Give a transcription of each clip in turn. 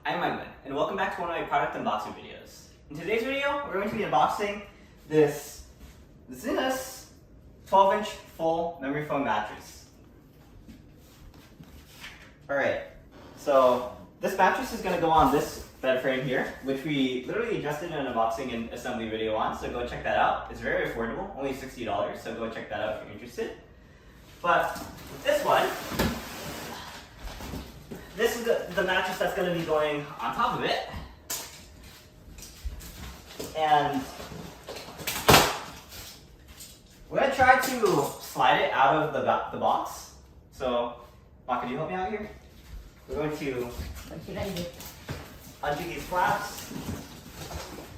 I'm Aiman, and welcome back to one of my product unboxing videos. In today's video, we're going to be unboxing this Zinus 12-inch full memory foam mattress. Alright, so this mattress is going to go on this bed frame here, which we literally just did an unboxing and assembly video on, so go check that out. It's very affordable, only $60, so go check that out if you're interested. But with this one, this is the mattress that's going to be going on top of it. And we're going to try to slide it out of the box. So, Ma, could you help me out here? We're going to undo these flaps.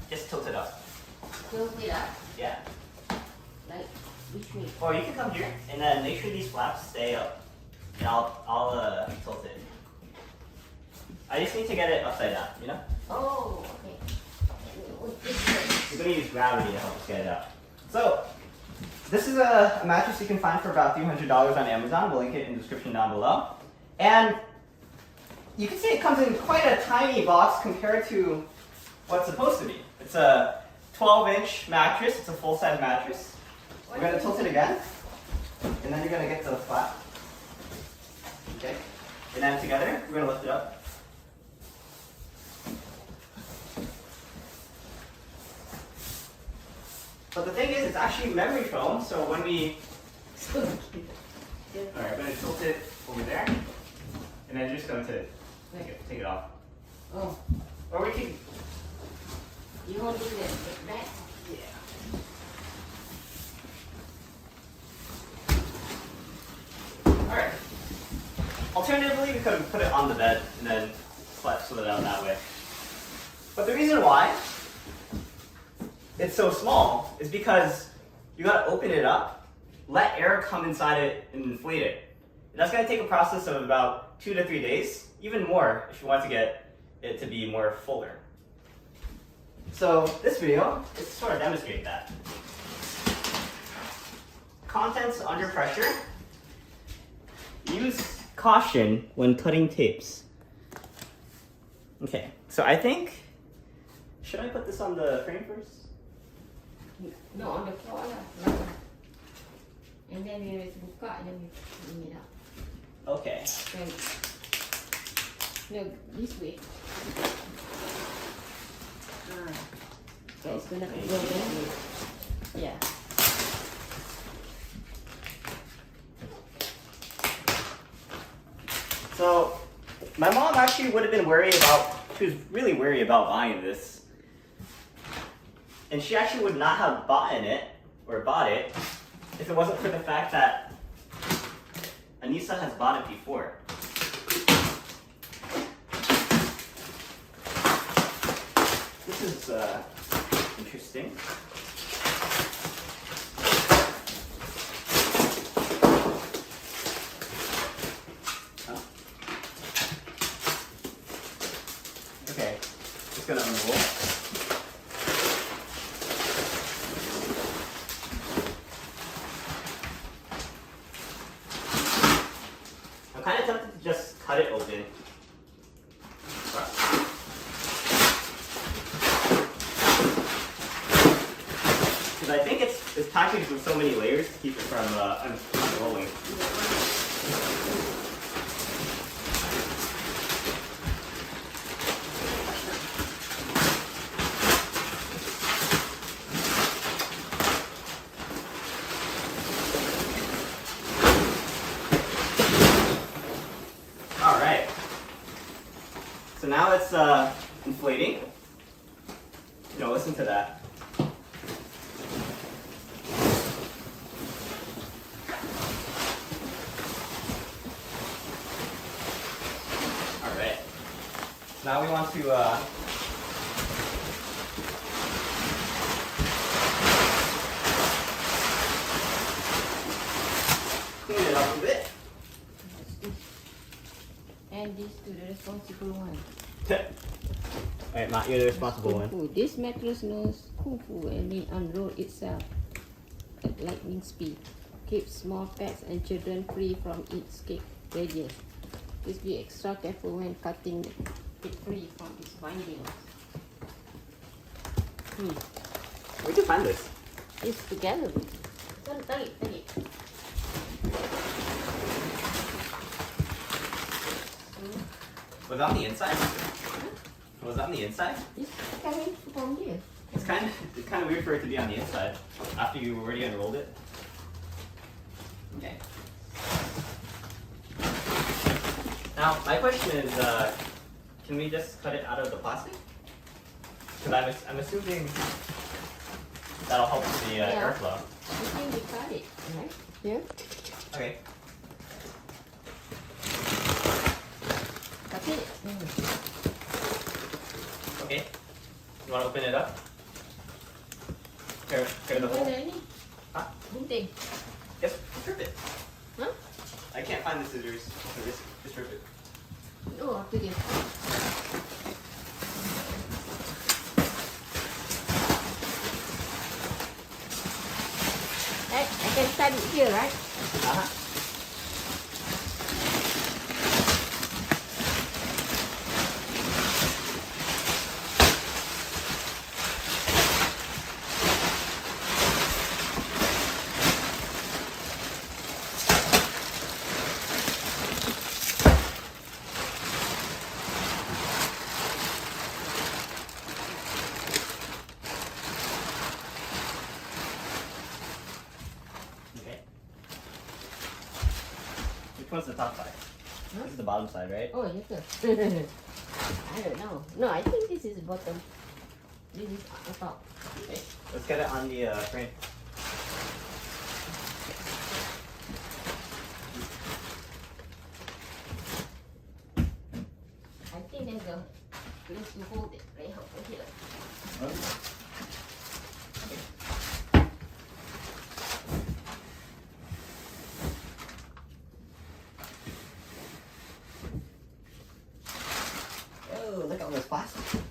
Just tilt it up. Tilt it up? Yeah. Like, which way? Or you can come here and then make sure these flaps stay up. And I'll tilt it. I just need to get it upside down, you know? Oh, okay. We're going to use gravity to help us get it out. So, this is a mattress you can find for about $300 on Amazon. We'll link it in the description down below. And you can see it comes in quite a tiny box compared to what's supposed to be. It's a 12-inch mattress. It's a full-size mattress. We're going to tilt it again. And then you're going to get to the flap. Okay. And then together, we're going to lift it up. But the thing is, it's actually memory foam, so when we... Alright, I'm going to tilt it over there, and then just going to take it off. Oh. Or we can... You want to do that back? Yeah. Alright. Alternatively, we could have put it on the bed, and then slide it out that way. But the reason why it's so small is because you gotta open it up, let air come inside it, and inflate it. And that's gonna take a process of about 2 to 3 days, even more if you want to get it to be more fuller. So this video is to sort of demonstrate that. Contents under pressure. Use caution when cutting tapes. Okay, so I think, should I put this on the frame first? No, on the floor lah. And then we buka and then we bring it up. Okay. Then, no, this way. So it's gonna go there. Yeah. So, my mom actually would have been worried about, she was really worried about buying this. And she actually would not have bought it if it wasn't for the fact that Anisa has bought it before. This is interesting. Okay, just gonna unroll. I'm kind of tempted to just cut it open. Because I think it's packaged with so many layers to keep it from unrolling. Alright. So now it's inflating. You know, listen to that. Alright. Now we want to clean it up a bit. And this to the responsible one. Alright, Matt, you're the responsible one. Kung fu. This mattress knows kung fu and will unroll itself at lightning speed. Keep small pets and children free from its escape radius. Please be extra careful when cutting Get free from this binding. Where'd you find this? It's together. Tarik. Was it on the inside? Was it on the inside? It's coming from here. It's kind of weird for it to be on the inside after you already unrolled it. Okay. Now my question is, can we just cut it out of the plastic? Because I'm assuming that'll help with the airflow. I think we cut it, right? Here. Okay. Cut it. Okay. You want to open it up? Tear the hole. Huh? Gunting. Yes, just rip it. Huh? I can't find the scissors, so just rip it. No, after this. Right, I can stand it here, right? Uh-huh. Okay. Which one's the top side? Huh? This is the bottom side, right? Oh, yes, sir. I don't know. No, I think this is the bottom. This is the top. Okay. Let's get it on the frame. I think there's a place to hold it right over here. Oh, look at all this plastic.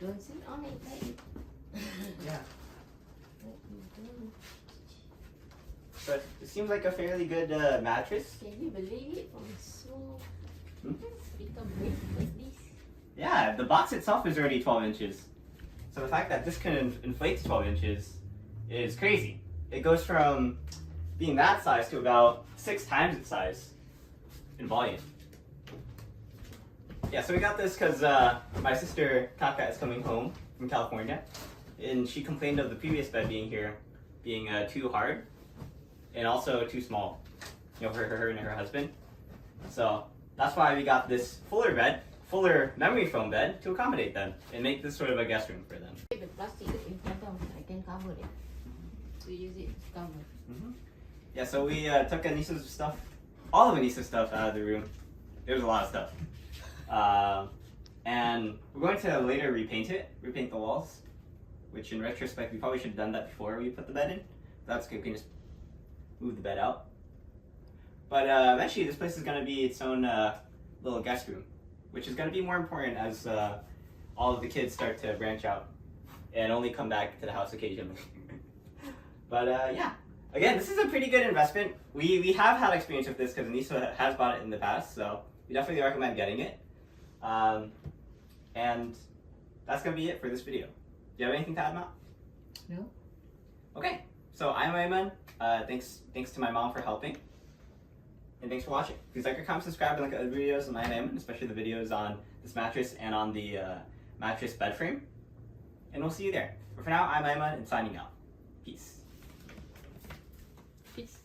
Don't sit on it, baby. Yeah. But it seems like a fairly good mattress. Can you believe it? From small, Hmm? become big like this. Yeah, the box itself is already 12 inches. So the fact that this can inflate to 12 inches is crazy. It goes from being that size to about 6 times its size in volume. Yeah, so we got this because my sister Kakak is coming home from California, and she complained of the previous bed being too hard and also too small, you know, for her and her husband. So that's why we got this fuller memory foam bed to accommodate them and make this sort of a guest room for them. The plastic in front of I can cover it. To use it to cover. Yeah, so we took Anisa's stuff, all of Anisa's stuff out of the room. There was a lot of stuff. And we're going to later repaint the walls, which in retrospect we probably should have done that before we put the bed in. That's good, we can just move the bed out. But eventually this place is going to be its own little guest room, which is going to be more important as all of the kids start to branch out and only come back to the house occasionally. But yeah, again, this is a pretty good investment. We have had experience with this because Anisa has bought it in the past, so we definitely recommend getting it. And that's going to be it for this video. Do you have anything to add, Matt? No. Okay, so I'm Aiman. Thanks to my mom for helping. And thanks for watching. Please like, comment, subscribe, and look at other videos on EyeOnAiman, especially the videos on this mattress and on the mattress bed frame. And we'll see you there. But for now, I'm Aiman and signing out. Peace. Peace.